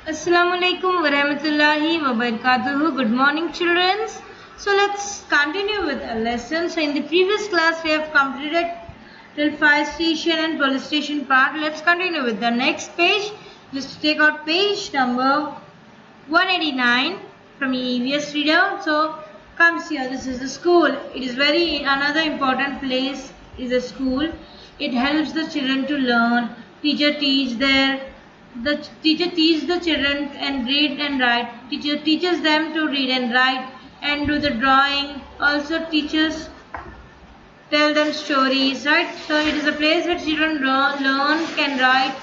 Assalamualaikum warahmatullahi wabarakatuh. Good morning, children. So let's continue with our lesson. So in the previous class, we have completed till fire station and police station part. Let's continue with the next page. Just take out page number 189 from the EVS reader. So comes here. This is the school. It is very another important place is a school. It helps the children to learn. The teacher teaches the children and read and write. Teacher teaches them to read and write and do the drawing. Also teachers tell them stories, right? So it is a place where children learn, can write.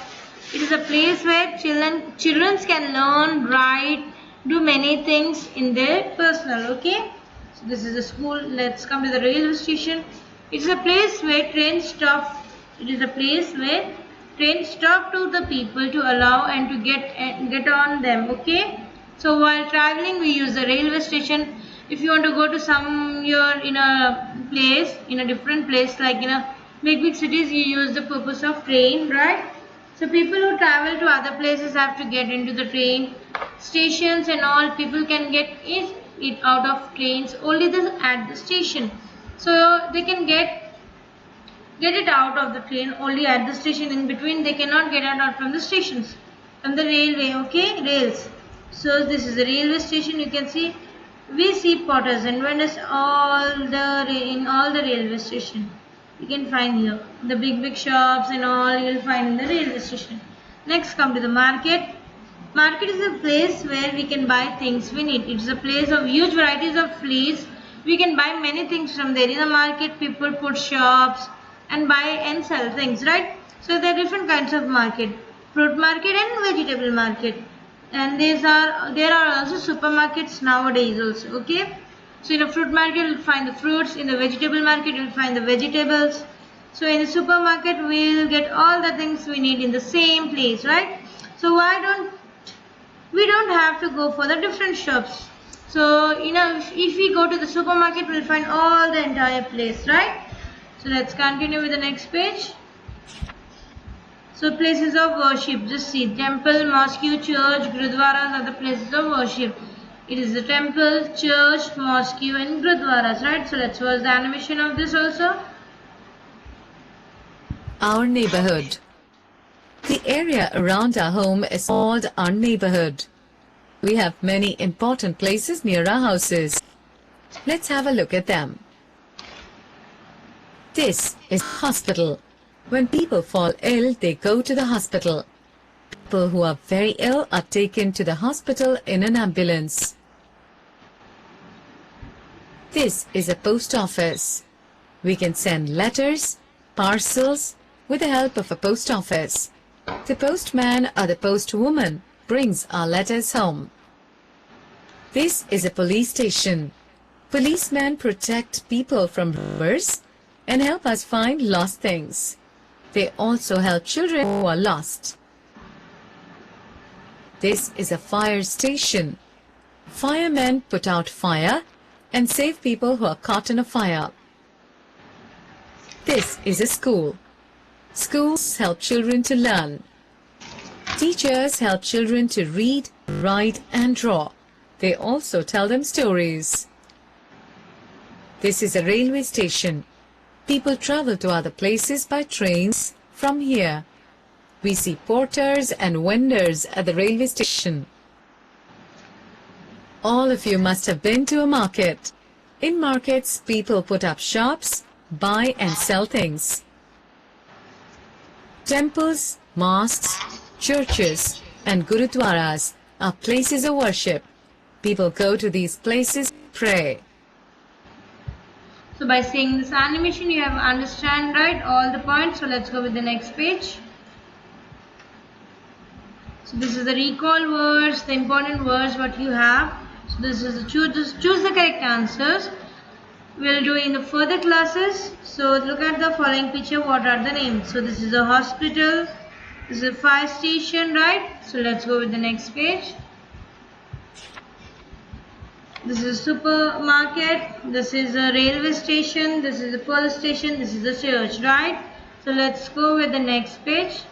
It is a place where children can learn, write, do many things in their personal. Okay. So this is a school. Let's come to the railway station. It is a place where trains stop. It is a place where trains stop to the people to allow and to get on them. Okay. So while traveling, we use the railway station. If you want to go to some you're in a place, in a different place, like in a big cities, you use the purpose of train, right? So people who travel to other places have to get into the train stations and all. People can get it out of trains only at the station. So they can get it out of the train only at the station. In between, they cannot get it out from the stations, from the railway. Okay, rails. So this is the railway station. You can see we see potters and vendors in all the railway station. You can find here the big shops and all you will find in the railway station. Next, come to the market. Market is a place where we can buy things we need. It is a place of huge varieties of fleas. We can buy many things from there. In the market, people put shops and buy and sell things, right? So there are different kinds of market: fruit market and vegetable market. And there are also supermarkets nowadays also. Okay. So in a fruit market, you'll find the fruits. In the vegetable market, you'll find the vegetables. So in the supermarket, we'll get all the things we need in the same place, right? So we don't have to go for the different shops. So if we go to the supermarket, we'll find all the entire place, right? So let's continue with the next page. So places of worship. Just see, temple, mosque, church, gurudwaras are the places of worship. It is the temple, church, mosque and gurudwaras, right? So let's watch the animation of this also. Our neighborhood. The area around our home is called our neighborhood. We have many important places near our houses. Let's have a look at them. This is hospital. When people fall ill, they go to the hospital. People who are very ill are taken to the hospital in an ambulance. This is a post office. We can send letters, parcels with the help of a post office. The postman or the postwoman brings our letters home. This is a police station. Policemen protect people from robbers and help us find lost things. They also help children who are lost. This is a fire station. Firemen put out fire and save people who are caught in a fire. This is a school. Schools help children to learn. Teachers help children to read, write and draw. They also tell them stories. This is a railway station. People travel to other places by trains from here. We see porters and vendors at the railway station. All of you must have been to a market. In markets, people put up shops, buy and sell things. Temples, mosques, churches and gurudwaras are places of worship. People go to these places to pray. So by seeing this animation, you have understand, right, all the points. So let's go with the next page. So this is the recall words, the important words what you have. So this is the choose the correct answers. We'll do in the further classes. So look at the following picture. What are the names? So this is a hospital. This is a fire station, right? So let's go with the next page. This is a supermarket. This is a railway station. This is a police station. This is a church, right? So let's go with the next page.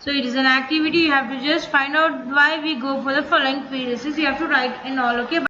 So it is an activity. You have to just find out why we go for the following phrases. You have to write in all. Okay.